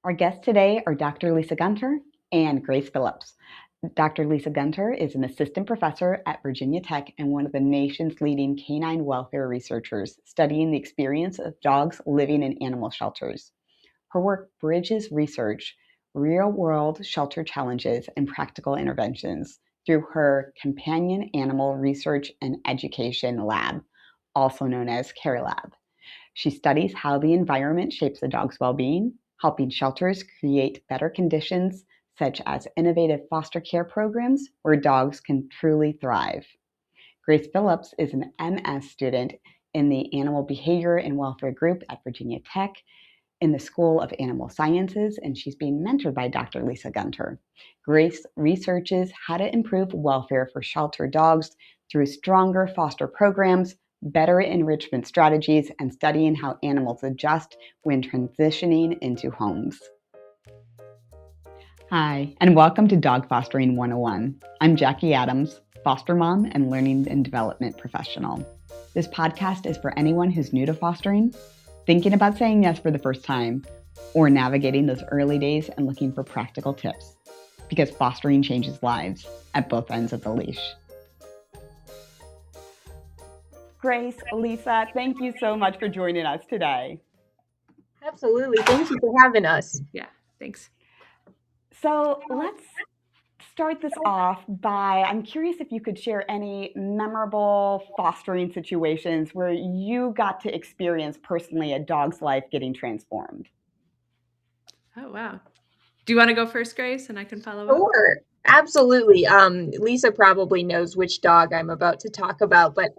Our guests today are Dr. Lisa Gunter and Grace Phillips. Dr. Lisa Gunter is an assistant professor at Virginia Tech and one of the nation's leading canine welfare researchers studying the experience of dogs living in animal shelters. Her work bridges research, real-world shelter challenges, and practical interventions through her Companion Animal Research and Education Lab, also known as CARE Lab. She studies how the environment shapes a dog's well-being, helping shelters create better conditions, such as innovative foster care programs where dogs can truly thrive. Grace Phillips is an MS student in the Animal Behavior and Welfare Group at Virginia Tech in the School of Animal Sciences, and she's being mentored by Dr. Lisa Gunter. Grace researches how to improve welfare for shelter dogs through stronger foster programs, better enrichment strategies, and studying how animals adjust when transitioning into homes. Hi, and welcome to Dog Fostering 101. I'm Jackie Adams, foster mom and learning and development professional. This podcast is for anyone who's new to fostering, thinking about saying yes for the first time, or navigating those early days and looking for practical tips, because fostering changes lives at both ends of the leash. Grace, Lisa, thank you so much for joining us today. Absolutely. Thank you for having us. Yeah, thanks. So let's start this off by, I'm curious if you could share any memorable fostering situations where you got to experience personally a dog's life getting transformed. Oh, wow. Do you want to go first, Grace, and I can follow up? Sure. Absolutely. Lisa probably knows which dog I'm about to talk about, but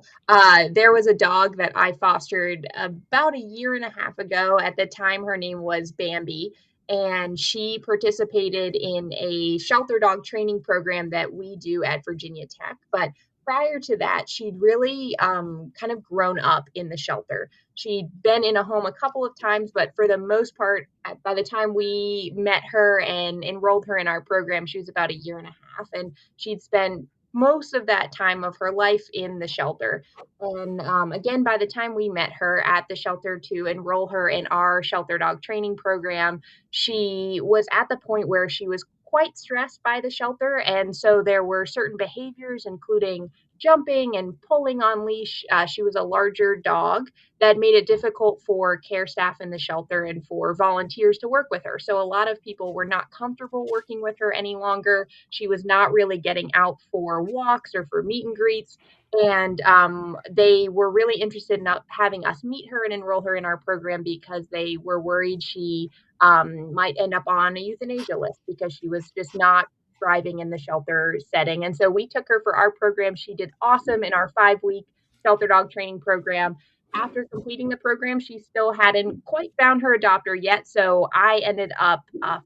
there was a dog that I fostered about a year and a half ago. At the time, her name was Bambi, and she participated in a shelter dog training program that we do at Virginia Tech. But prior to that, she'd really kind of grown up in the shelter. She'd been in a home a couple of times, but for the most part, by the time we met her and enrolled her in our program, she was about a year and a half, and she'd spent most of that time of her life in the shelter. And again, by the time we met her at the shelter to enroll her in our shelter dog training program, she was at the point where she was quite stressed by the shelter. And so there were certain behaviors, including jumping and pulling on leash. She was a larger dog that made it difficult for care staff in the shelter and for volunteers to work with her. So a lot of people were not comfortable working with her any longer. She was not really getting out for walks or for meet and greets. And they were really interested in having us meet her and enroll her in our program because they were worried she might end up on a euthanasia list because she was just not thriving in the shelter setting. And so we took her for our program. She did awesome in our 5-week shelter dog training program. After completing the program, she still hadn't quite found her adopter yet. So I ended up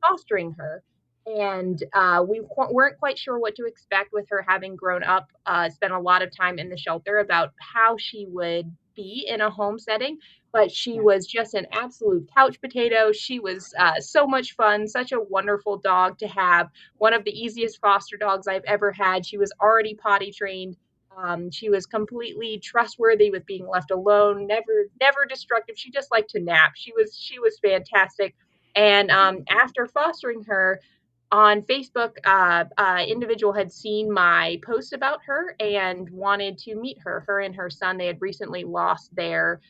fostering her. And we weren't quite sure what to expect with her having grown up, spent a lot of time in the shelter, about how she would be in a home setting. But she was just an absolute couch potato. She was so much fun, such a wonderful dog to have. One of the easiest foster dogs I've ever had. She was already potty trained. She was completely trustworthy with being left alone, never destructive. She just liked to nap. She was fantastic. And after fostering her, on Facebook, individual had seen my post about her and wanted to meet her. Her and her son, they had recently lost their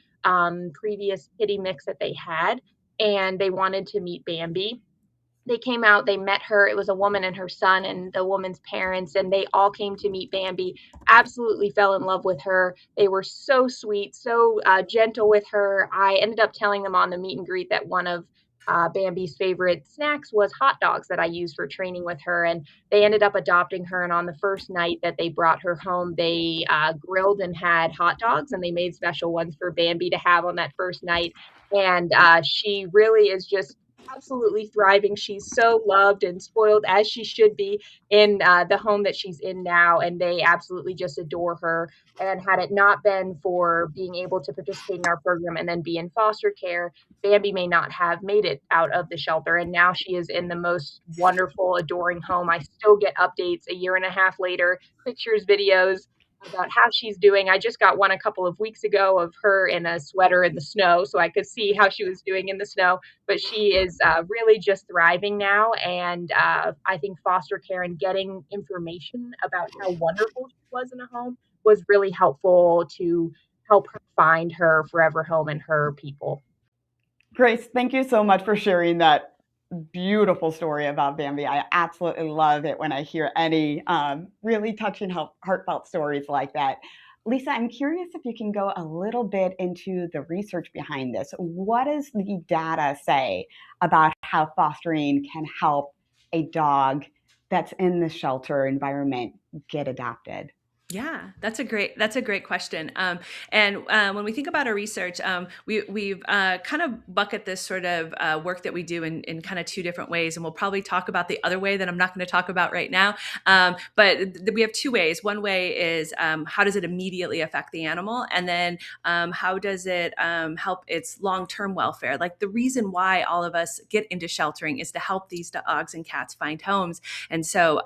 previous kitty mix that they had, and they wanted to meet Bambi. They came out, they met her. It was a woman and her son and the woman's parents, and they all came to meet Bambi. Absolutely fell in love with her. They were so sweet, so gentle with her. I ended up telling them on the meet and greet that one of Bambi's favorite snacks was hot dogs that I used for training with her, and they ended up adopting her. And on the first night that they brought her home, they grilled and had hot dogs, and they made special ones for Bambi to have on that first night. And she really is just absolutely thriving. She's so loved and spoiled, as she should be, in the home that she's in now. And they absolutely just adore her. And had it not been for being able to participate in our program and then be in foster care, Bambi may not have made it out of the shelter. And now she is in the most wonderful, adoring home. I still get updates a year and a half later, pictures, videos. about how she's doing. I just got one a couple of weeks ago of her in a sweater in the snow, so I could see how she was doing in the snow. But she is really just thriving now. And I think foster care and getting information about how wonderful she was in a home was really helpful to help her find her forever home and her people. Grace, thank you so much for sharing that beautiful story about Bambi. I absolutely love it when I hear any really touching, heartfelt stories like that. Lisa, I'm curious if you can go a little bit into the research behind this. What does the data say about how fostering can help a dog that's in the shelter environment get adopted? Yeah, that's a great question. And when we think about our research, we've kind of bucket this sort of work that we do in kind of two different ways, and we'll probably talk about the other way that I'm not going to talk about right now. But we have two ways. One way is how does it immediately affect the animal, and then how does it help its long-term welfare? Like the reason why all of us get into sheltering is to help these dogs and cats find homes, and so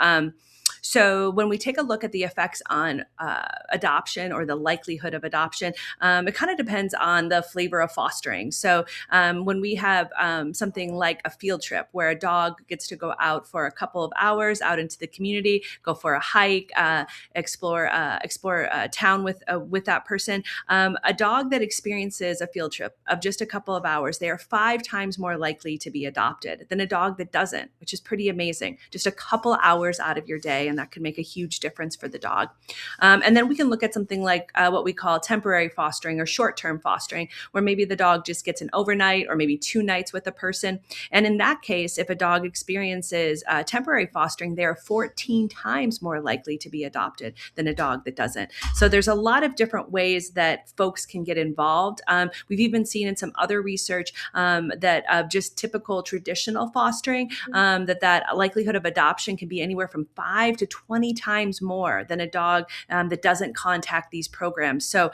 when we take a look at the effects on adoption or the likelihood of adoption, it kind of depends on the flavor of fostering. So when we have something like a field trip where a dog gets to go out for a couple of hours out into the community, go for a hike, explore a town with that person, a dog that experiences a field trip of just a couple of hours, they are 5 times more likely to be adopted than a dog that doesn't, which is pretty amazing. Just a couple hours out of your day, and that can make a huge difference for the dog. And then we can look at something like what we call temporary fostering or short-term fostering, where maybe the dog just gets an overnight or maybe 2 nights with a person. And in that case, if a dog experiences temporary fostering, they're 14 times more likely to be adopted than a dog that doesn't. So there's a lot of different ways that folks can get involved. We've even seen in some other research that just typical traditional fostering, that likelihood of adoption can be anywhere from 5 to 20 times more than a dog that doesn't contact these programs. So,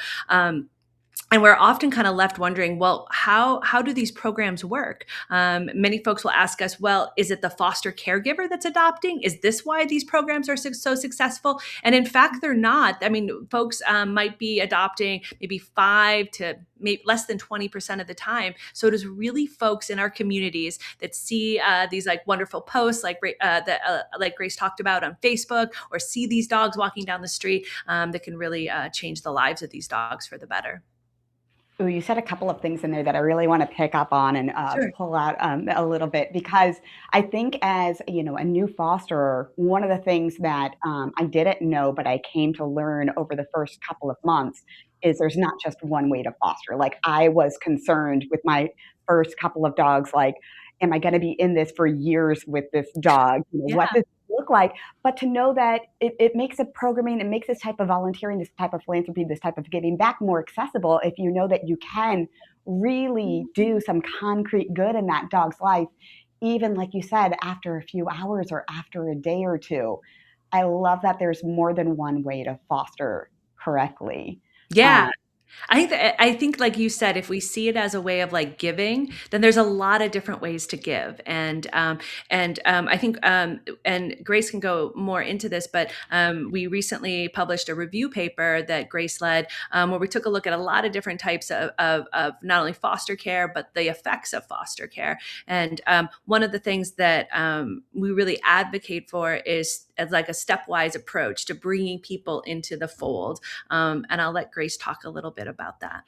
and we're often kind of left wondering, well, how do these programs work? Many folks will ask us, well, is it the foster caregiver that's adopting? Is this why these programs are so successful? And in fact, they're not. I mean, folks might be adopting maybe 5 to maybe less than 20% of the time. So it is really folks in our communities that see these like wonderful posts like like Grace talked about on Facebook, or see these dogs walking down the street that can really change the lives of these dogs for the better. Ooh, you said a couple of things in there that I really want to pick up on and Sure. pull out a little bit, because I think as a new fosterer, one of the things that I didn't know but I came to learn over the first couple of months is there's not just one way to foster. Like, I was concerned with my first couple of dogs, like, am I going to be in this for years with this dog? Yeah. What does it look like? But to know that it makes a programming, it makes this type of volunteering, this type of philanthropy, this type of giving back more accessible if you know that you can really do some concrete good in that dog's life, even like you said, after a few hours or after a day or two. I love that there's more than one way to foster correctly. Yeah. Um, I think like you said, if we see it as a way of like giving, then there's a lot of different ways to give. And I think and Grace can go more into this, but we recently published a review paper that Grace led, where we took a look at a lot of different types of not only foster care, but the effects of foster care. And one of the things that we really advocate for is as like a stepwise approach to bringing people into the fold. And I'll let Grace talk a little bit about that.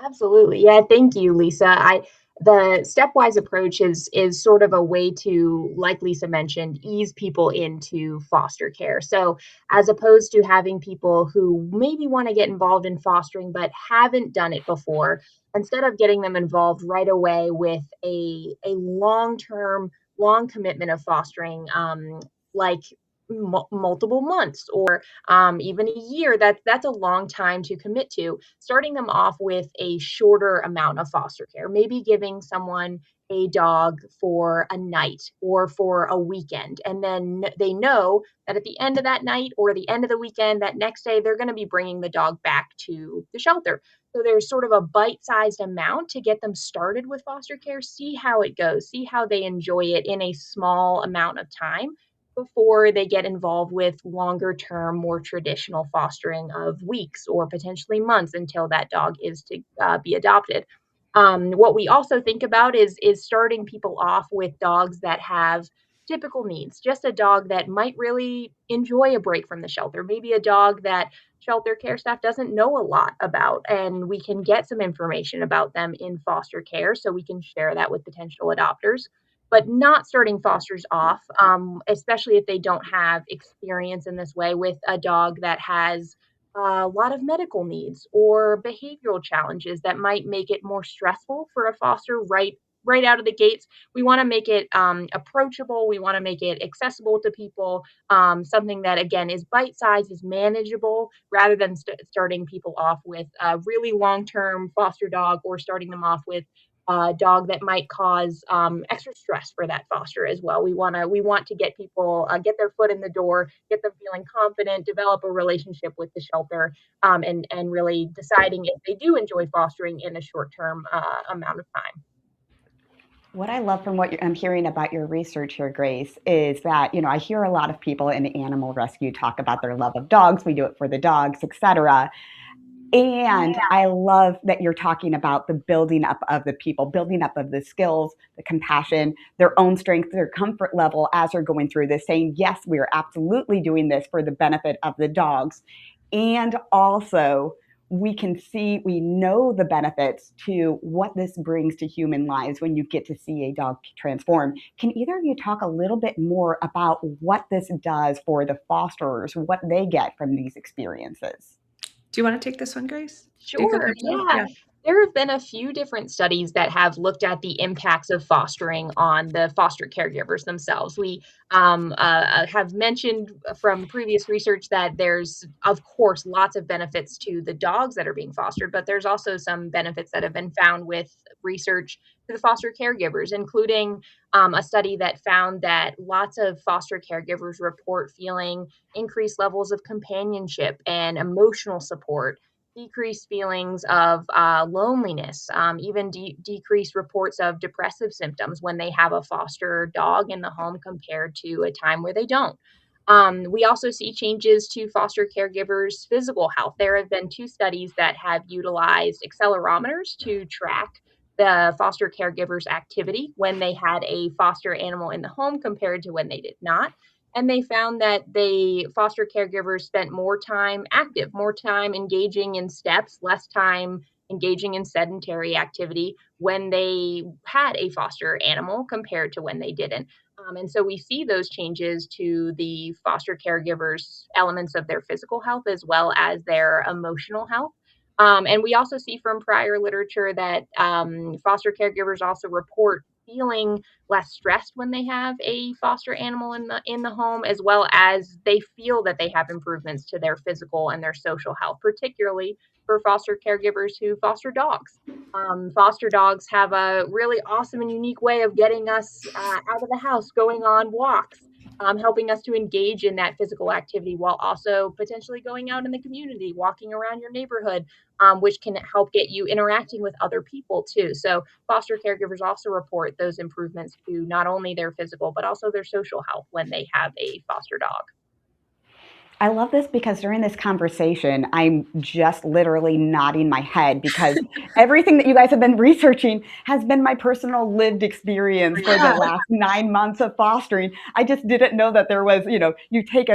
Absolutely. Yeah, thank you, Lisa. I The stepwise approach is sort of a way to, like Lisa mentioned, ease people into foster care. So as opposed to having people who maybe want to get involved in fostering but haven't done it before, instead of getting them involved right away with a long-term, long commitment of fostering, like multiple months or even a year, that's a long time to commit to. Starting them off with a shorter amount of foster care, maybe giving someone a dog for a night or for a weekend, and then they know that at the end of that night or the end of the weekend, that next day, they're going to be bringing the dog back to the shelter. So there's sort of a bite-sized amount to get them started with foster care, see how it goes, see how they enjoy it in a small amount of time before they get involved with longer term, more traditional fostering of weeks or potentially months until that dog is to be adopted. What we also think about is starting people off with dogs that have typical needs, just a dog that might really enjoy a break from the shelter, maybe a dog that shelter care staff doesn't know a lot about, and we can get some information about them in foster care so we can share that with potential adopters. But not starting fosters off, especially if they don't have experience in this way, with a dog that has a lot of medical needs or behavioral challenges that might make it more stressful for a foster right out of the gates. We want to make it approachable. We want to make it accessible to people. Something that again is bite size, is manageable, rather than starting people off with a really long term foster dog, or starting them off with a dog that might cause extra stress for that foster as well. We want to get people get their foot in the door, get them feeling confident, develop a relationship with the shelter, and really deciding if they do enjoy fostering in a short term amount of time. What I love from what I'm hearing about your research here, Grace, is that, I hear a lot of people in animal rescue talk about their love of dogs. We do it for the dogs, etc. And I love that you're talking about the building up of the people, building up of the skills, the compassion, their own strength, their comfort level as they're going through this, saying, yes, we are absolutely doing this for the benefit of the dogs. And also, we know the benefits to what this brings to human lives when you get to see a dog transform. Can either of you talk a little bit more about what this does for the fosterers, what they get from these experiences? Do you want to take this one, Grace? Are you Sure, comfortable? yeah. There have been a few different studies that have looked at the impacts of fostering on the foster caregivers themselves. We have mentioned from previous research that there's, of course, lots of benefits to the dogs that are being fostered, but there's also some benefits that have been found with research to the foster caregivers, including a study that found that lots of foster caregivers report feeling increased levels of companionship and emotional support, decreased feelings of loneliness, even decreased reports of depressive symptoms when they have a foster dog in the home compared to a time where they don't. We also see changes to foster caregivers' physical health. There have been two studies that have utilized accelerometers to track the foster caregivers' activity when they had a foster animal in the home compared to when they did not. And they found that the foster caregivers spent more time active, more time engaging in steps, less time engaging in sedentary activity when they had a foster animal compared to when they didn't. And so we see those changes to the foster caregivers' elements of their physical health as well as their emotional health. And we also see from prior literature that foster caregivers also report feeling less stressed when they have a foster animal in the home, as well as they feel that they have improvements to their physical and their social health, particularly for foster caregivers who foster dogs. Foster dogs have a really awesome and unique way of getting us out of the house, going on walks, helping us to engage in that physical activity while also potentially going out in the community, walking around your neighborhood, which can help get you interacting with other people too. So foster caregivers also report those improvements to not only their physical, but also their social health when they have a foster dog. I love this because during this conversation, I'm just literally nodding my head because everything that you guys have been researching has been my personal lived experience for the last 9 months of fostering. I just didn't know that there was, you take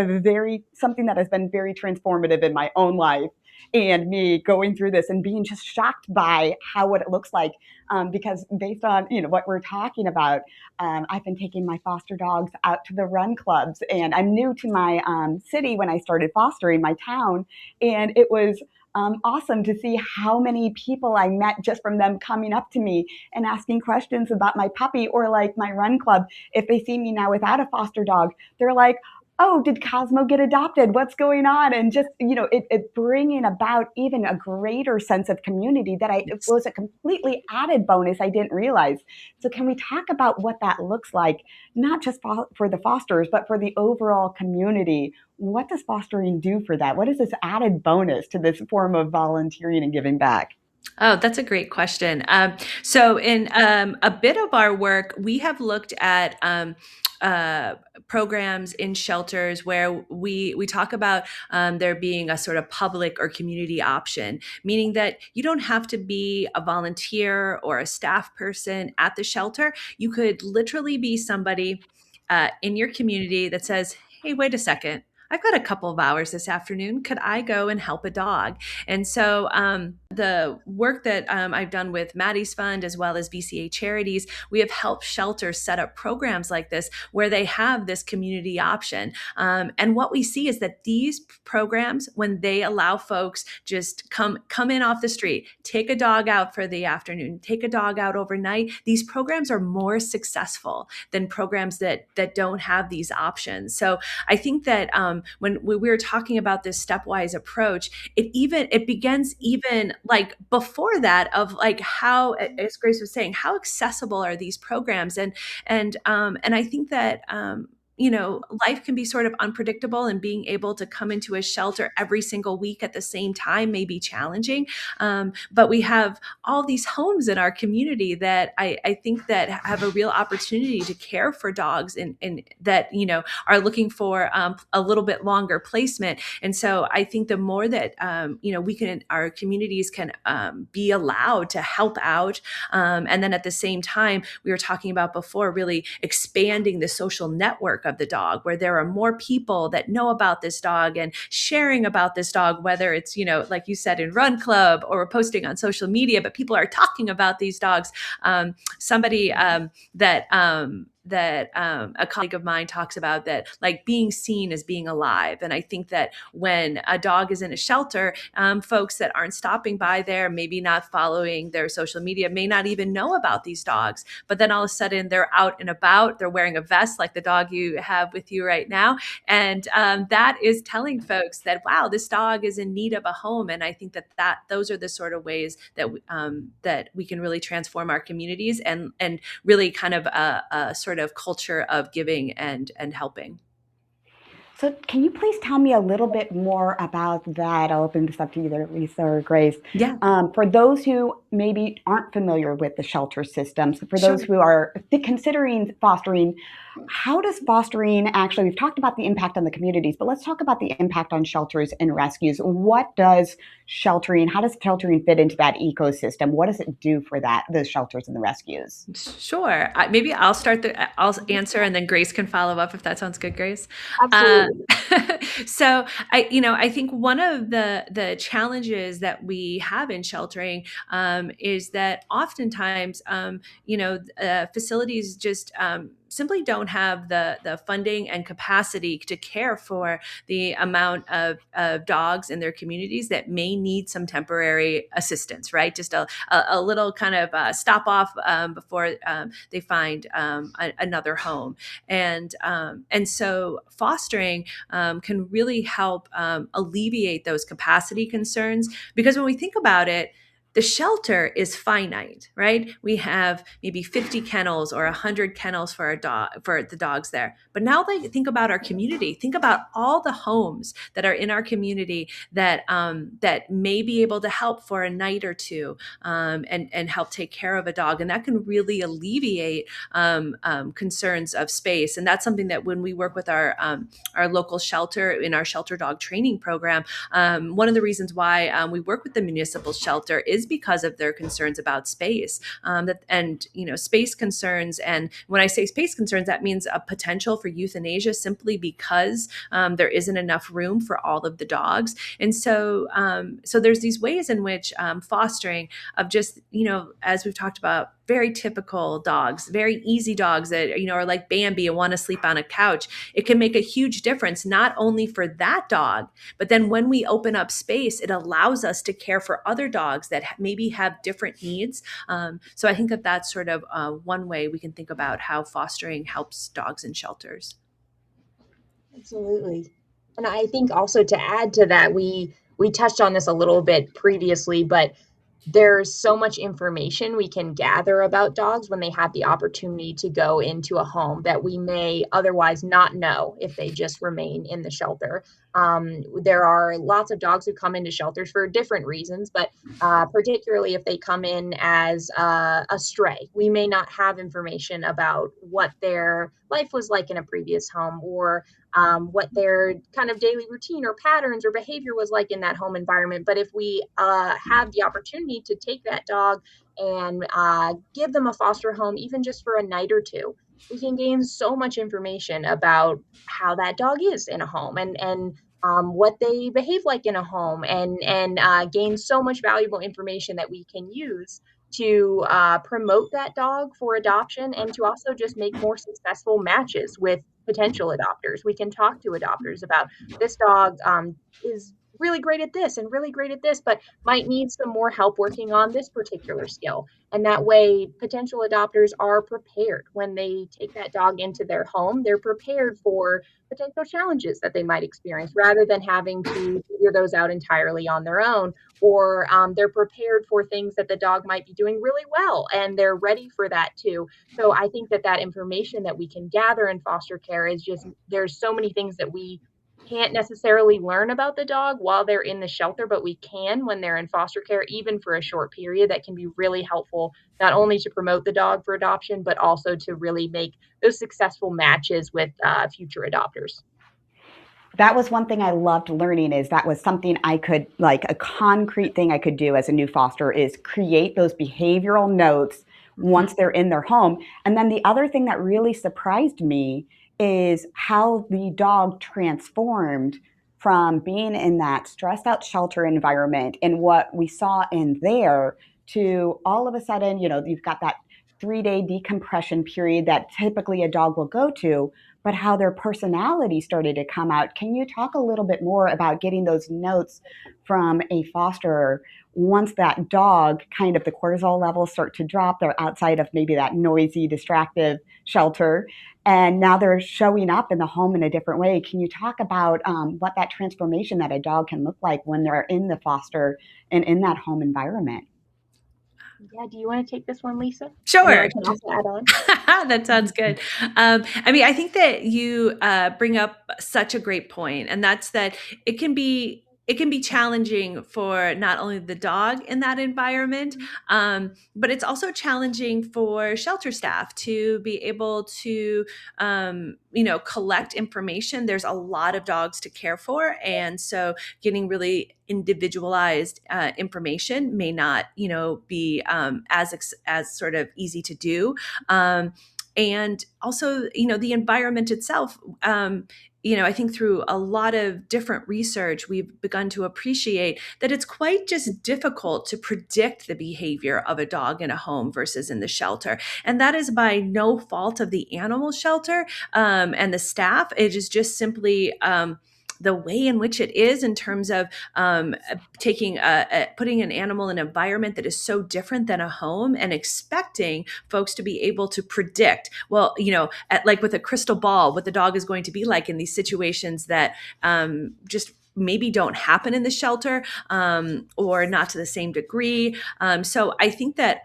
something that has been very transformative in my own life and me going through this and being just shocked by what it looks like. Because based on, what we're talking about, I've been taking my foster dogs out to the run clubs, and I'm new to my city when I started fostering my town, and it was awesome to see how many people I met just from them coming up to me and asking questions about my puppy, or like my run club. If they see me now without a foster dog, they're like, oh, did Cosmo get adopted? What's going on? And just, it bringing about even a greater sense of community that it was a completely added bonus I didn't realize. So can we talk about what that looks like, not just for the fosters, but for the overall community? What does fostering do for that? What is this added bonus to this form of volunteering and giving back? Oh, that's a great question. So in a bit of our work, we have looked at uh, programs in shelters where we talk about there being a sort of public or community option, meaning that you don't have to be a volunteer or a staff person at the shelter. You could literally be somebody in your community that says, "Hey, wait a second. I've got a couple of hours this afternoon. Could I go and help a dog?" And so the work that I've done with Maddie's Fund as well as VCA Charities, we have helped shelters set up programs like this where they have this community option. And what we see is that these programs, when they allow folks just come in off the street, take a dog out for the afternoon, take a dog out overnight, these programs are more successful than programs that don't have these options. So I think that when we were talking about this stepwise approach, it begins even like before that of like how, as Grace was saying, how accessible are these programs, and I think that life can be sort of unpredictable, and being able to come into a shelter every single week at the same time may be challenging. But we have all these homes in our community that I think that have a real opportunity to care for dogs and that, are looking for a little bit longer placement. And so I think the more that, our communities can be allowed to help out. And then at the same time, we were talking about before, really expanding the social network of the dog, where there are more people that know about this dog and sharing about this dog, whether it's, like you said, in Run Club or we're posting on social media, but people are talking about these dogs. Somebody that a colleague of mine talks about, that like being seen as being alive. And I think that when a dog is in a shelter, folks that aren't stopping by there, maybe not following their social media, may not even know about these dogs. But then all of a sudden they're out and about, they're wearing a vest like the dog you have with you right now. And that is telling folks that, wow, this dog is in need of a home. And I think that those are the sort of ways that that we can really transform our communities and really kind of a sort of culture of giving and helping. So can you please tell me a little bit more about that? I'll open this up to either Lisa or Grace. Yeah. For those who maybe aren't familiar with the shelter systems, for Sure. those who are considering fostering, how does fostering actually, we've talked about the impact on the communities, but let's talk about the impact on shelters and rescues. What does sheltering, how does sheltering fit into that ecosystem? What does it do for those shelters and the rescues? Sure. Maybe I'll answer, and then Grace can follow up if that sounds good, Grace. Absolutely. So I think one of the challenges that we have in sheltering is that oftentimes, facilities just simply don't have the funding and capacity to care for the amount of dogs in their communities that may need some temporary assistance, right? Just a little kind of stop off before they find another home. And so fostering can really help alleviate those capacity concerns, because when we think about it, the shelter is finite, right? We have maybe 50 kennels or 100 kennels for the dogs there. But now that think about our community, think about all the homes that are in our community that that may be able to help for a night or two and help take care of a dog, and that can really alleviate concerns of space. And that's something that when we work with our local shelter in our shelter dog training program, one of the reasons why we work with the municipal shelter is because of their concerns about space, space concerns. And when I say space concerns, that means a potential for euthanasia simply because there isn't enough room for all of the dogs. And so there's these ways in which fostering of just, as we've talked about, very typical dogs, very easy dogs that, are like Bambi and want to sleep on a couch. It can make a huge difference, not only for that dog, but then when we open up space, it allows us to care for other dogs that maybe have different needs. So I think that that's sort of one way we can think about how fostering helps dogs in shelters. Absolutely. And I think also to add to that, we touched on this a little bit previously, but there's so much information we can gather about dogs when they have the opportunity to go into a home that we may otherwise not know if they just remain in the shelter. There are lots of dogs who come into shelters for different reasons, but particularly if they come in as a stray, we may not have information about what their life was like in a previous home, or what their kind of daily routine or patterns or behavior was like in that home environment. But if we have the opportunity to take that dog and give them a foster home, even just for a night or two, we can gain so much information about how that dog is in a home, and what they behave like in a home, and gain so much valuable information that we can use to promote that dog for adoption, and to also just make more successful matches with potential adopters. We can talk to adopters about this dog is really great at this and really great at this, but might need some more help working on this particular skill. And that way, potential adopters are prepared when they take that dog into their home. They're prepared for potential challenges that they might experience rather than having to figure those out entirely on their own. Or they're prepared for things that the dog might be doing really well and they're ready for that too. So I think that that information that we can gather in foster care is just, there's so many things that we can't necessarily learn about the dog while they're in the shelter, but we can when they're in foster care, even for a short period. That can be really helpful, not only to promote the dog for adoption, but also to really make those successful matches with future adopters. That was one thing I loved learning, is that was something I could, like a concrete thing I could do as a new foster, is create those behavioral notes once they're in their home. And then the other thing that really surprised me is how the dog transformed from being in that stressed out shelter environment and what we saw in there to all of a sudden, you've got that 3-day decompression period that typically a dog will go to, but how their personality started to come out. Can you talk a little bit more about getting those notes from a fosterer once that dog, kind of the cortisol levels start to drop, they're outside of maybe that noisy, distractive shelter, and now they're showing up in the home in a different way? Can you talk about what that transformation that a dog can look like when they're in the foster and in that home environment? Yeah, do you want to take this one, Lisa? And then Sure. I can also add on. That sounds good. I think that you bring up such a great point, and that's that it can be challenging for not only the dog in that environment, but it's also challenging for shelter staff to be able to, collect information. There's a lot of dogs to care for, and so getting really individualized information may not, be as sort of easy to do. And also, the environment itself. I think through a lot of different research, we've begun to appreciate that it's quite just difficult to predict the behavior of a dog in a home versus in the shelter. And that is by no fault of the animal shelter and the staff. It is just simply the way in which it is, in terms of putting an animal in an environment that is so different than a home, and expecting folks to be able to predict, well, like with a crystal ball, what the dog is going to be like in these situations that just maybe don't happen in the shelter, or not to the same degree. So I think that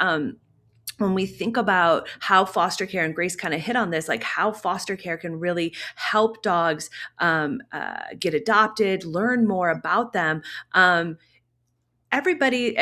when we think about how foster care, and Grace kind of hit on this, like how foster care can really help dogs get adopted, learn more about them. Everybody,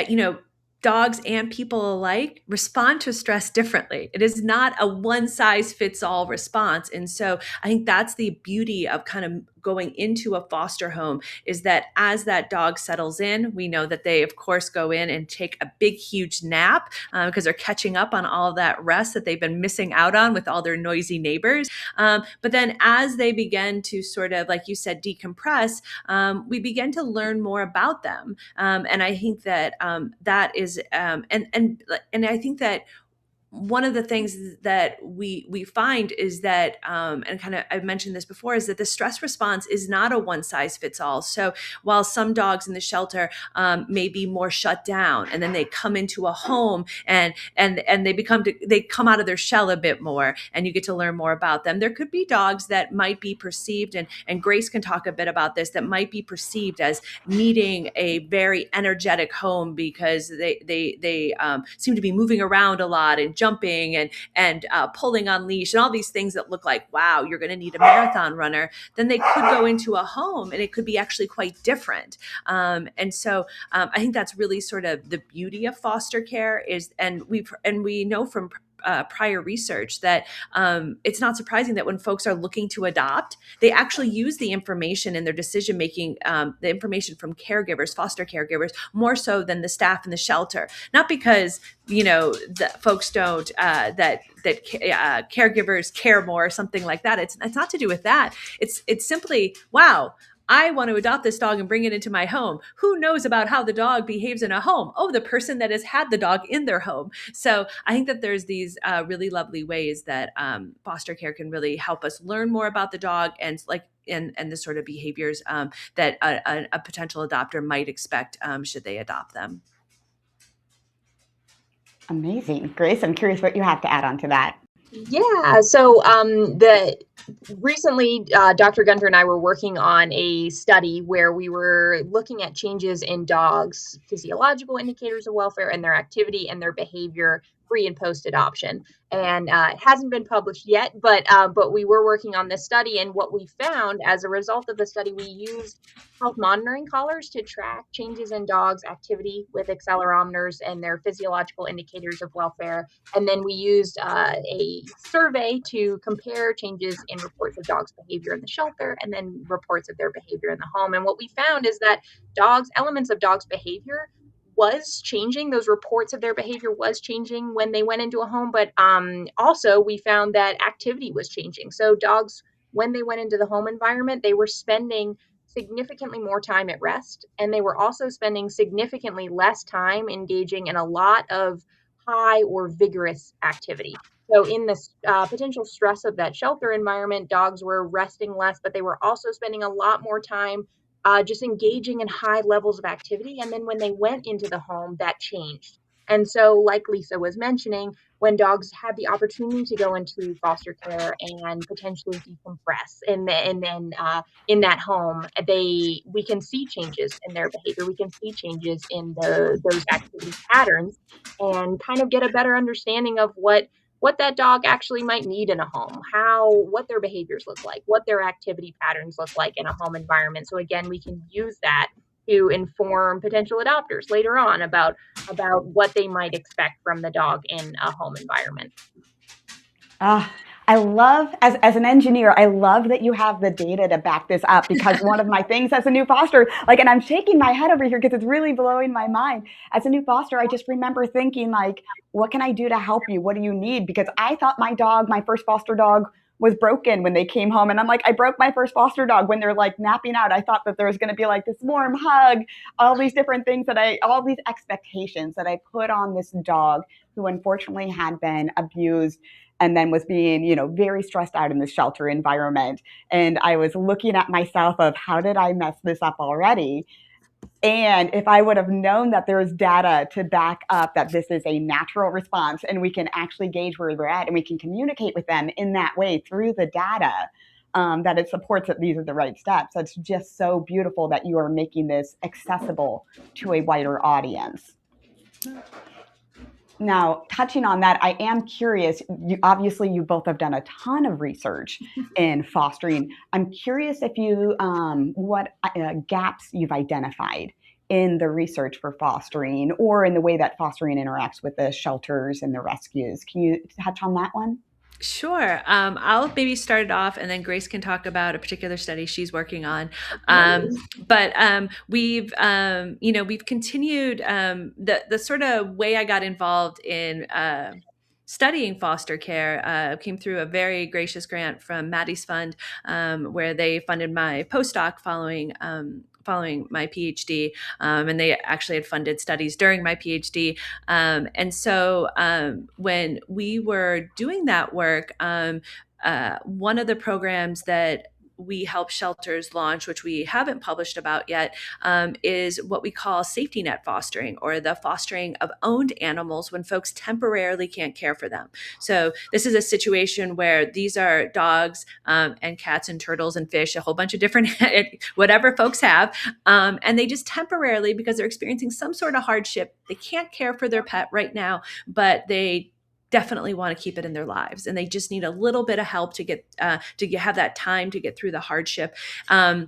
dogs and people alike respond to stress differently. It is not a one size fits all response. And so I think that's the beauty of kind of going into a foster home, is that as that dog settles in, we know that they, of course, go in and take a big, huge nap because they're catching up on all of that rest that they've been missing out on with all their noisy neighbors. But then as they begin to sort of, like you said, decompress, we begin to learn more about them. And I think that that is, and I think that one of the things that we find is that, and kind of I've mentioned this before, is that the stress response is not a one size fits all. So while some dogs in the shelter may be more shut down, and then they come into a home and they come out of their shell a bit more, and you get to learn more about them. There could be dogs that might be perceived, and Grace can talk a bit about this, that might be perceived as needing a very energetic home because they seem to be moving around a lot and jumping and pulling on leash and all these things that look like, wow, you're going to need a marathon runner. Then they could go into a home and it could be actually quite different. And so I think that's really sort of the beauty of foster care is, and we know from prior research that it's not surprising that when folks are looking to adopt, they actually use the information in their decision making, the information from caregivers, foster caregivers, more so than the staff in the shelter. Not because the folks don't that caregivers care more or something like that. It's not to do with that. It's simply, wow, I want to adopt this dog and bring it into my home. Who knows about how the dog behaves in a home? Oh, the person that has had the dog in their home. So I think that there's these really lovely ways that foster care can really help us learn more about the dog and the sort of behaviors that a potential adopter might expect should they adopt them. Amazing. Grace, I'm curious what you have to add on to that. Yeah, so recently, Dr. Gunter and I were working on a study where we were looking at changes in dogs' physiological indicators of welfare and their activity and their behavior pre and post adoption. And it hasn't been published yet, but we were working on this study. And what we found as a result of the study, we used health monitoring collars to track changes in dogs' activity with accelerometers and their physiological indicators of welfare. And then we used a survey to compare changes in reports of dogs' behavior in the shelter and then reports of their behavior in the home. And what we found is that elements of dogs' behavior was changing. Those reports of their behavior was changing when they went into a home, but also we found that activity was changing. So dogs, when they went into the home environment, they were spending significantly more time at rest, and they were also spending significantly less time engaging in a lot of high or vigorous activity. So in the potential stress of that shelter environment, dogs were resting less, but they were also spending a lot more time just engaging in high levels of activity. And then when they went into the home, that changed. And so, like Lisa was mentioning, when dogs have the opportunity to go into foster care and potentially decompress, and then in that home, we can see changes in their behavior. We can see changes in those activity patterns, and kind of get a better understanding of what that dog actually might need in a home, what their behaviors look like, what their activity patterns look like in a home environment. So again, we can use that to inform potential adopters later on about what they might expect from the dog in a home environment. I love, as an engineer, I love that you have the data to back this up, because one of my things as a new foster, and I'm shaking my head over here because it's really blowing my mind. As a new foster, I just remember thinking, what can I do to help you? What do you need? Because I thought my first foster dog was broken when they came home. And I'm like, I broke my first foster dog when they're napping out. I thought that there was going to be this warm hug, all these different things all these expectations that I put on this dog who unfortunately had been abused and then was being, very stressed out in the shelter environment. And I was looking at myself of, how did I mess this up already? And if I would have known that there's data to back up that this is a natural response and we can actually gauge where they're at and we can communicate with them in that way through the data, that it supports that these are the right steps. It's just so beautiful that you are making this accessible to a wider audience. Now, touching on that, I am curious, obviously you both have done a ton of research in fostering. I'm curious if what gaps you've identified in the research for fostering, or in the way that fostering interacts with the shelters and the rescues. Can you touch on that one? Sure. I'll maybe start it off, and then Grace can talk about a particular study she's working on. But we've continued the sort of way I got involved in studying foster care came through a very gracious grant from Maddie's Fund, where they funded my postdoc following following my PhD, and they actually had funded studies during my PhD. And so when we were doing that work, one of the programs that we help shelters launch, which we haven't published about yet, is what we call safety net fostering, or the fostering of owned animals when folks temporarily can't care for them. So this is a situation where these are dogs and cats and turtles and fish, a whole bunch of different, whatever folks have, and they just temporarily, because they're experiencing some sort of hardship, they can't care for their pet right now, but they definitely want to keep it in their lives, and they just need a little bit of help to have that time to get through the hardship. And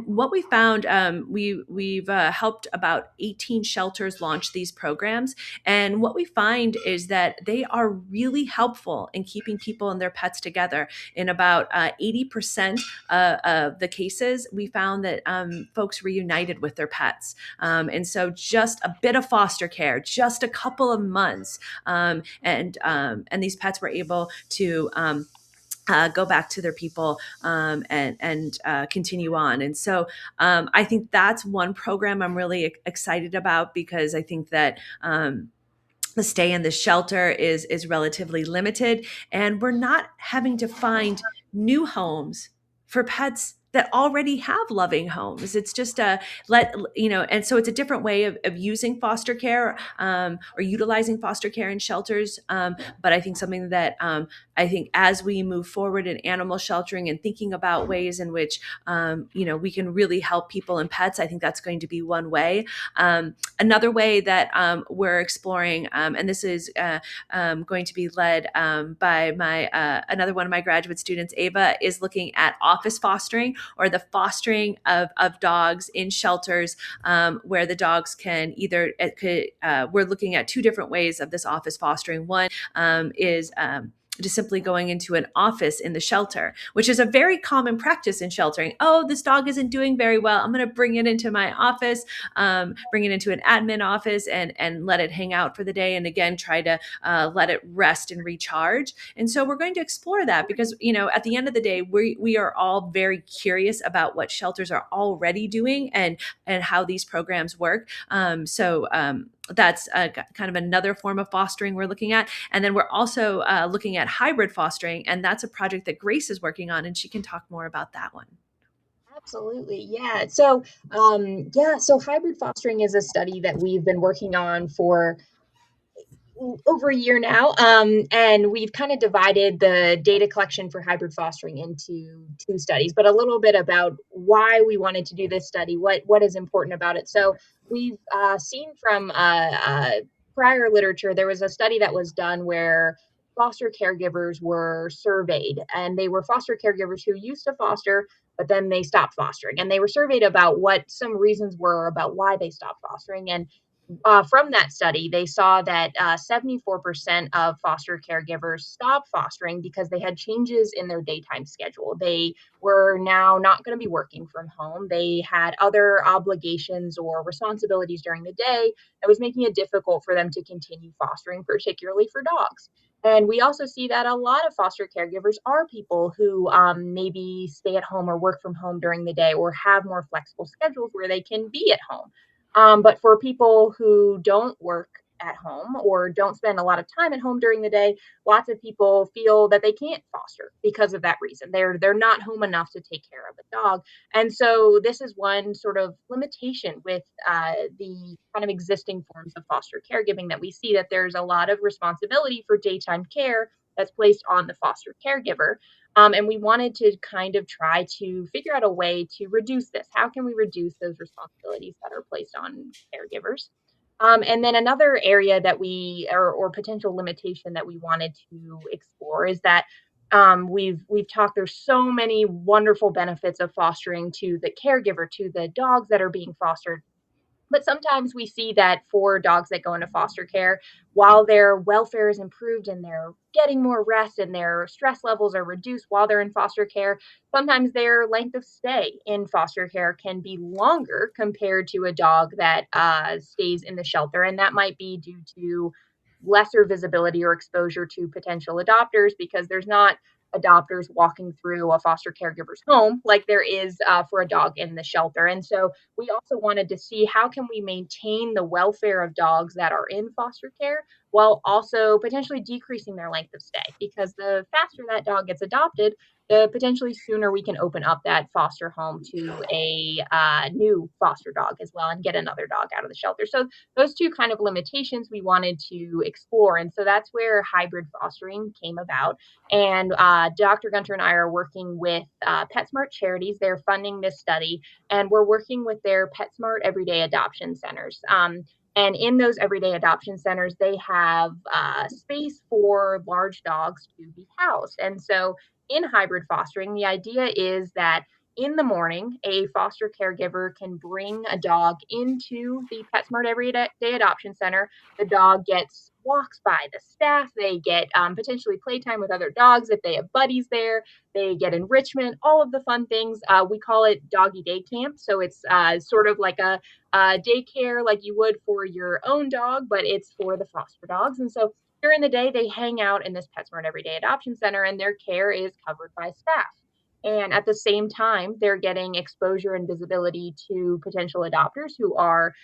what we found, we've helped about 18 shelters launch these programs, and what we find is that they are really helpful in keeping people and their pets together. In about 80% of the cases, we found that folks reunited with their pets, and so just a bit of foster care, just a couple of months. And these pets were able to go back to their people and continue on. And so I think that's one program I'm really excited about, because I think that the stay in the shelter is relatively limited, and we're not having to find new homes for pets that already have loving homes. It's just and so it's a different way of using foster care or utilizing foster care in shelters. But I think something that I think as we move forward in animal sheltering and thinking about ways in which we can really help people and pets, I think that's going to be one way. Another way that we're exploring, and this is going to be led by another one of my graduate students, Ava, is looking at office fostering, or the fostering of dogs in shelters, where the dogs can we're looking at two different ways of this office fostering. One is just simply going into an office in the shelter, which is a very common practice in sheltering. Oh, this dog isn't doing very well, I'm going to bring it into my office, bring it into an admin office and let it hang out for the day. And again, try to let it rest and recharge. And so we're going to explore that, because, at the end of the day, we are all very curious about what shelters are already doing and how these programs work. So that's kind of another form of fostering we're looking at. And then we're also looking at hybrid fostering, and that's a project that Grace is working on, and she can talk more about that one. Absolutely. Yeah. So hybrid fostering is a study that we've been working on for over a year now. And we've kind of divided the data collection for hybrid fostering into two studies, but a little bit about why we wanted to do this study, what is important about it. So we've seen from prior literature, there was a study that was done where foster caregivers were surveyed, and they were foster caregivers who used to foster, but then they stopped fostering. And they were surveyed about what some reasons were about why they stopped fostering. And from that study, they saw that 74% of foster caregivers stopped fostering because they had changes in their daytime schedule. They were now not going to be working from home. They had other obligations or responsibilities during the day that was making it difficult for them to continue fostering, particularly for dogs. And we also see that a lot of foster caregivers are people who maybe stay at home or work from home during the day, or have more flexible schedules where they can be at home. But for people who don't work at home or don't spend a lot of time at home during the day, lots of people feel that they can't foster because of that reason. They're not home enough to take care of a dog. And so this is one sort of limitation with the kind of existing forms of foster caregiving, that we see that there's a lot of responsibility for daytime care that's placed on the foster caregiver. And we wanted to kind of try to figure out a way to reduce this. How can we reduce those responsibilities that are placed on caregivers? And then another area that or potential limitation that we wanted to explore is that we've talked. There's so many wonderful benefits of fostering to the caregiver, to the dogs that are being fostered. But sometimes we see that for dogs that go into foster care, while their welfare is improved and they're getting more rest and their stress levels are reduced while they're in foster care, sometimes their length of stay in foster care can be longer compared to a dog that stays in the shelter. And that might be due to lesser visibility or exposure to potential adopters, because there's not adopters walking through a foster caregiver's home like there is for a dog in the shelter. And so we also wanted to see how can we maintain the welfare of dogs that are in foster care while also potentially decreasing their length of stay, because the faster that dog gets adopted, the potentially sooner we can open up that foster home to a new foster dog as well and get another dog out of the shelter. So those two kind of limitations we wanted to explore. And so that's where hybrid fostering came about. And Dr. Gunter and I are working with PetSmart Charities. They're funding this study, and we're working with their PetSmart Everyday Adoption Centers. And in those everyday adoption centers, they have space for large dogs to be housed. And so in hybrid fostering, the idea is that in the morning, a foster caregiver can bring a dog into the PetSmart Everyday Adoption Center. The dog gets walks by the staff. They get potentially playtime with other dogs if they have buddies there. They get enrichment, all of the fun things. We call it doggy day camp. So it's sort of like a daycare like you would for your own dog, but it's for the foster dogs. And so during the day, they hang out in this PetSmart Everyday Adoption Center, and their care is covered by staff. And at the same time, they're getting exposure and visibility to potential adopters who are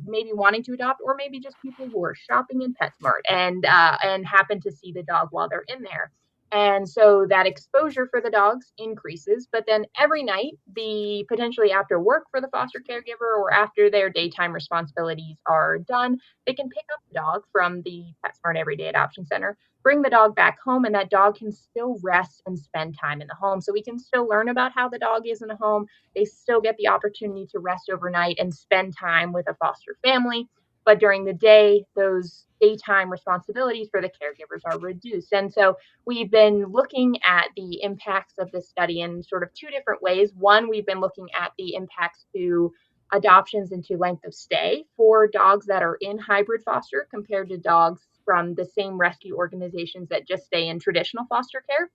maybe wanting to adopt, or maybe just people who are shopping in PetSmart and happen to see the dog while they're in there. And so that exposure for the dogs increases. But then every night, the potentially after work for the foster caregiver or after their daytime responsibilities are done, they can pick up the dog from the PetSmart Everyday Adoption Center, bring the dog back home, and that dog can still rest and spend time in the home. So we can still learn about how the dog is in the home. They still get the opportunity to rest overnight and spend time with a foster family. But during the day, those daytime responsibilities for the caregivers are reduced. And so we've been looking at the impacts of this study in sort of two different ways. One, we've been looking at the impacts to adoptions and to length of stay for dogs that are in hybrid foster compared to dogs from the same rescue organizations that just stay in traditional foster care.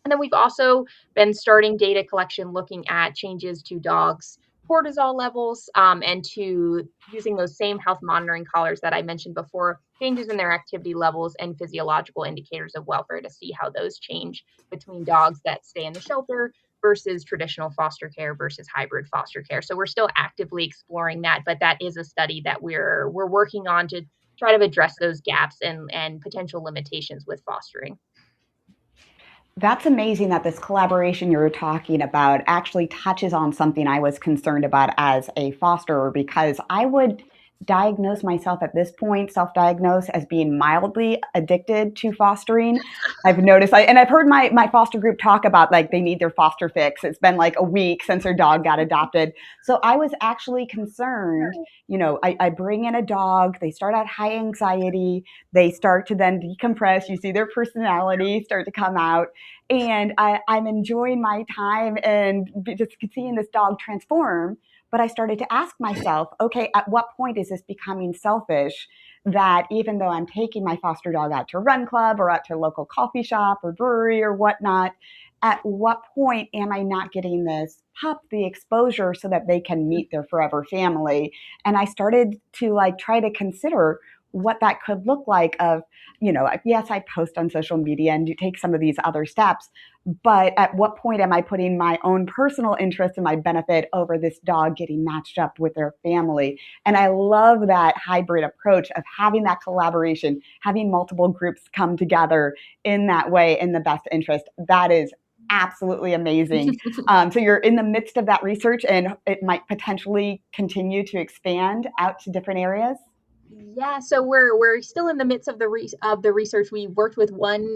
And then we've also been starting data collection looking at changes to dogs' cortisol levels and to using those same health monitoring collars that I mentioned before, changes in their activity levels and physiological indicators of welfare to see how those change between dogs that stay in the shelter versus traditional foster care versus hybrid foster care. So we're still actively exploring that, but that is a study that we're working on to try to address those gaps and potential limitations with fostering. That's amazing that this collaboration you're talking about actually touches on something I was concerned about as a fosterer, because I would diagnose myself at this point, self-diagnose as being mildly addicted to fostering. I've noticed, and I've heard my foster group talk about like they need their foster fix. It's been like a week since their dog got adopted. So I was actually concerned, I bring in a dog, they start out high anxiety, they start to then decompress, you see their personality start to come out. And I'm enjoying my time and just seeing this dog transform. But I started to ask myself, okay, at what point is this becoming selfish that even though I'm taking my foster dog out to run club or out to a local coffee shop or brewery or whatnot, at what point am I not getting this pup the exposure so that they can meet their forever family? And I started to like try to consider what that could look like of, yes, I post on social media and you take some of these other steps, but at what point am I putting my own personal interest and my benefit over this dog getting matched up with their family? And I love that hybrid approach of having that collaboration, having multiple groups come together in that way in the best interest. That is absolutely amazing. So you're in the midst of that research and it might potentially continue to expand out to different areas? Yeah, so we're still in the midst of the research. We worked with one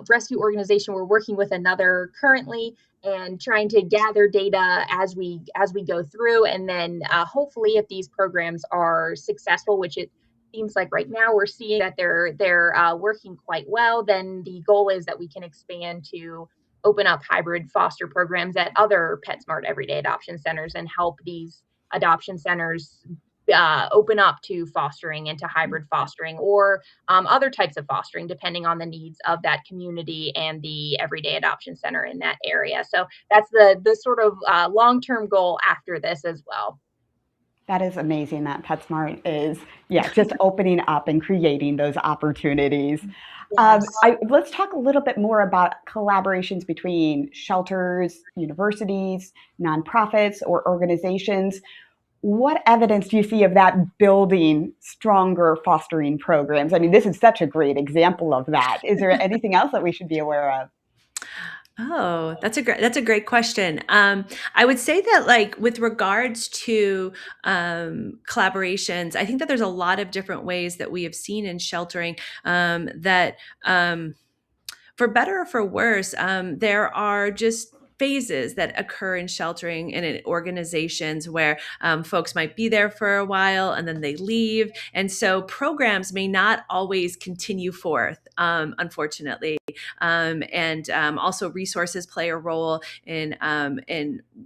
rescue organization. We're working with another currently, and trying to gather data as we go through. And then hopefully, if these programs are successful, which it seems like right now we're seeing that they're working quite well, then the goal is that we can expand to open up hybrid foster programs at other PetSmart Everyday Adoption Centers and help these adoption centers open up to fostering and to hybrid fostering or other types of fostering, depending on the needs of that community and the everyday adoption center in that area. So that's the sort of long-term goal after this as well. That is amazing that PetSmart is, just opening up and creating those opportunities. Yes. Let's talk a little bit more about collaborations between shelters, universities, nonprofits, or organizations. What evidence do you see of that building stronger fostering programs? I mean, this is such a great example of that. Is there anything else that we should be aware of? Oh, that's a great question. I would say that, like, with regards to collaborations, I think that there's a lot of different ways that we have seen in sheltering that, for better or for worse, there are just phases that occur in sheltering and in organizations where folks might be there for a while and then they leave. And so programs may not always continue forth, unfortunately. And also resources play a role in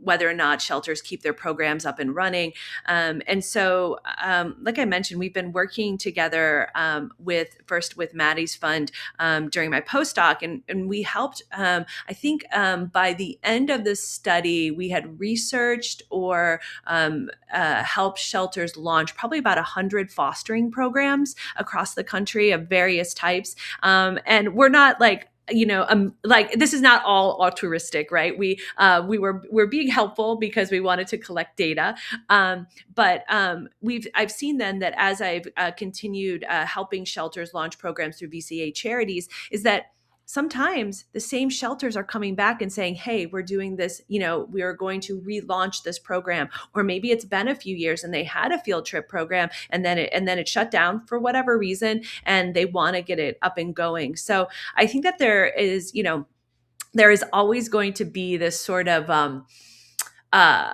whether or not shelters keep their programs up and running. And so, like I mentioned, we've been working together with Maddie's Fund during my postdoc, and we helped. I think by the end of this study, we had researched or helped shelters launch probably about 100 fostering programs across the country of various types. And we're not like, like, this is not all altruistic, right? We're being helpful because we wanted to collect data. But I've seen then that as I've continued helping shelters launch programs through VCA charities, is that sometimes the same shelters are coming back and saying, hey, we're doing this, we are going to relaunch this program. Or maybe it's been a few years and they had a field trip program and then it shut down for whatever reason, and they want to get it up and going. So I think that there is always going to be this sort of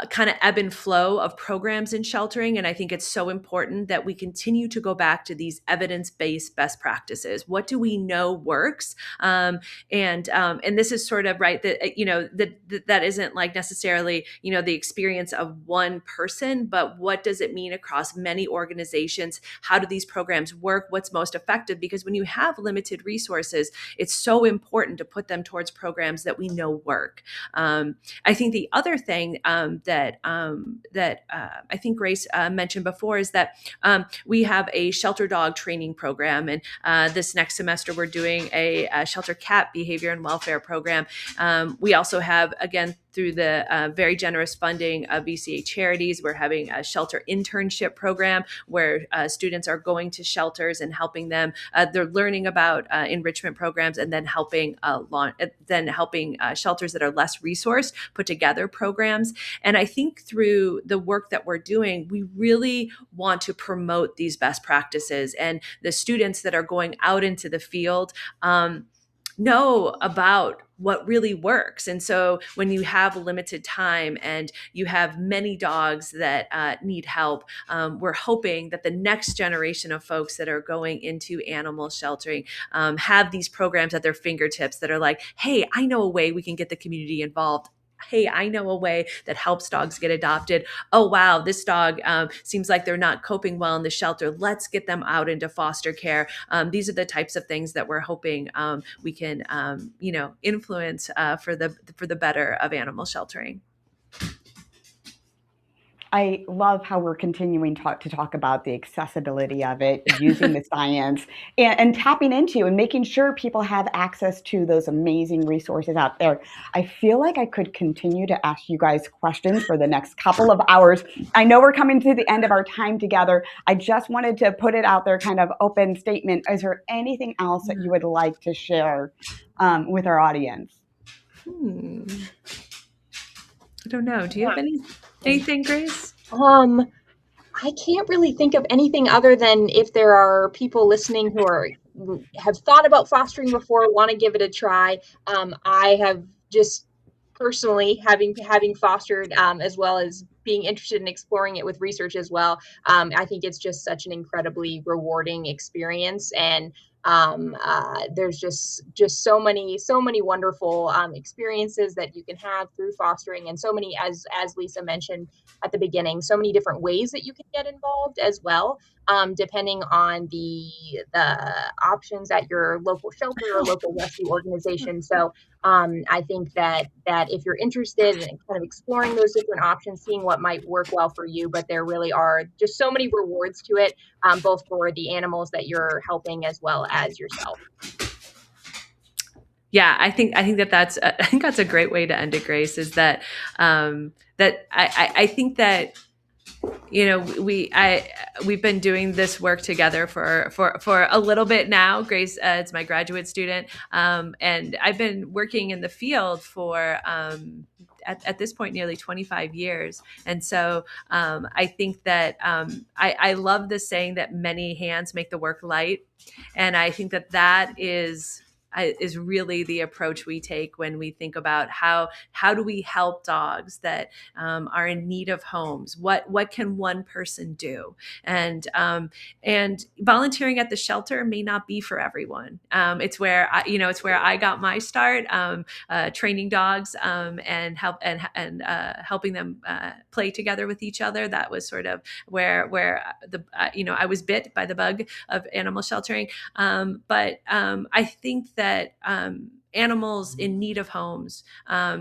kind of ebb and flow of programs in sheltering. And I think it's so important that we continue to go back to these evidence-based best practices. What do we know works? And this is sort of right that, that isn't like necessarily, the experience of one person, but what does it mean across many organizations? How do these programs work? What's most effective? Because when you have limited resources, it's so important to put them towards programs that we know work. I think the other thing that I think Grace mentioned before is that we have a shelter dog training program, and this next semester we're doing a shelter cat behavior and welfare program. We also have, again, through the very generous funding of VCA charities, we're having a shelter internship program where students are going to shelters and helping them. They're learning about enrichment programs and then helping shelters that are less resourced put together programs. And I think through the work that we're doing, we really want to promote these best practices, and the students that are going out into the field know about what really works. And so when you have limited time and you have many dogs that need help, we're hoping that the next generation of folks that are going into animal sheltering have these programs at their fingertips that are like, hey, I know a way we can get the community involved. Hey, I know a way that helps dogs get adopted. Oh, wow, this dog seems like they're not coping well in the shelter. Let's get them out into foster care. These are the types of things that we're hoping we can, influence for the better of animal sheltering. I love how we're continuing to talk about the accessibility of it, using the science, and tapping into and making sure people have access to those amazing resources out there. I feel like I could continue to ask you guys questions for the next couple of hours. I know we're coming to the end of our time together. I just wanted to put it out there, kind of open statement. Is there anything else that you would like to share with our audience? I don't know. Do you have anything, Grace? I can't really think of anything other than if there are people listening who have thought about fostering before, want to give it a try. I have just personally having fostered, as well as being interested in exploring it with research as well. I think it's just such an incredibly rewarding experience, and There's just so many wonderful experiences that you can have through fostering, and so many, as Lisa mentioned at the beginning, so many different ways that you can get involved as well, depending on the options at your local shelter or local rescue organization. So I think that if you're interested in kind of exploring those different options, seeing what might work well for you, but there really are just so many rewards to it, both for the animals that you're helping as well as yourself. Yeah, I think that's a great way to end it, Grace. Is that I think that we've been doing this work together for a little bit now. Grace is my graduate student, and I've been working in the field for at this point nearly 25 years. And so I think that I love the saying that many hands make the work light, and I think that is really the approach we take when we think about how do we help dogs that are in need of homes. What can one person do? And volunteering at the shelter may not be for everyone. It's where I got my start, training dogs and helping them play together with each other. That was sort of where I was bit by the bug of animal sheltering. But I think that animals in need of homes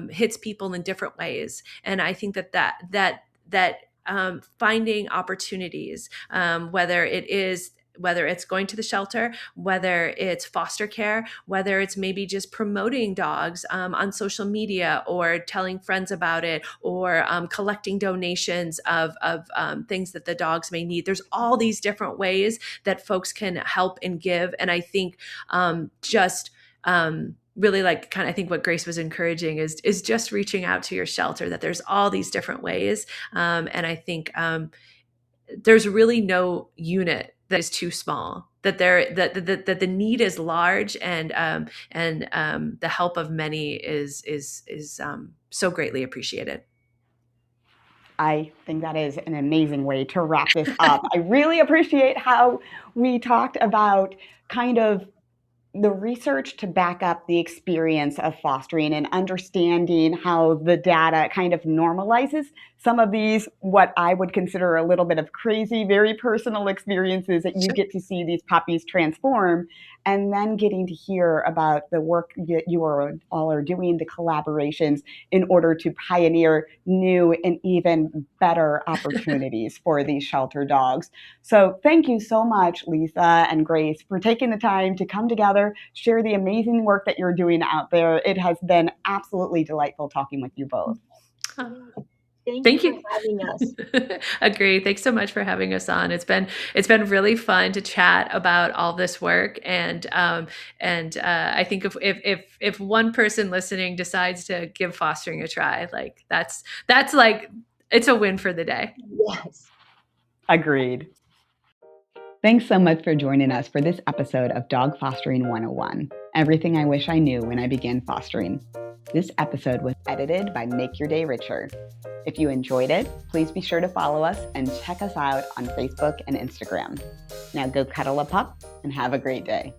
hits people in different ways, and I think that finding opportunities, whether it's going to the shelter, whether it's foster care, whether it's maybe just promoting dogs on social media or telling friends about it, or collecting donations of things that the dogs may need. There's all these different ways that folks can help and give. And I think really, like, kind of, I think what Grace was encouraging is just reaching out to your shelter, that there's all these different ways. And I think there's really no unit that is too small, that the need is large, and the help of many is so greatly appreciated. I think that is an amazing way to wrap this up. I really appreciate how we talked about kind of the research to back up the experience of fostering, and understanding how the data kind of normalizes some of these, what I would consider a little bit of crazy, very personal experiences that you get to see these puppies transform, and then getting to hear about the work that you all are doing, the collaborations in order to pioneer new and even better opportunities for these shelter dogs. So thank you so much, Lisa and Grace, for taking the time to come together, share the amazing work that you're doing out there. It has been absolutely delightful talking with you both. Thank you for having us. Agree. Thanks so much for having us on. It's been really fun to chat about all this work, and I think if one person listening decides to give fostering a try, like that's like, it's a win for the day. Yes. Agreed. Thanks so much for joining us for this episode of Dog Fostering 101, everything I wish I knew when I began fostering. This episode was edited by Make Your Day Richer. If you enjoyed it, please be sure to follow us and check us out on Facebook and Instagram. Now go cuddle a pup and have a great day.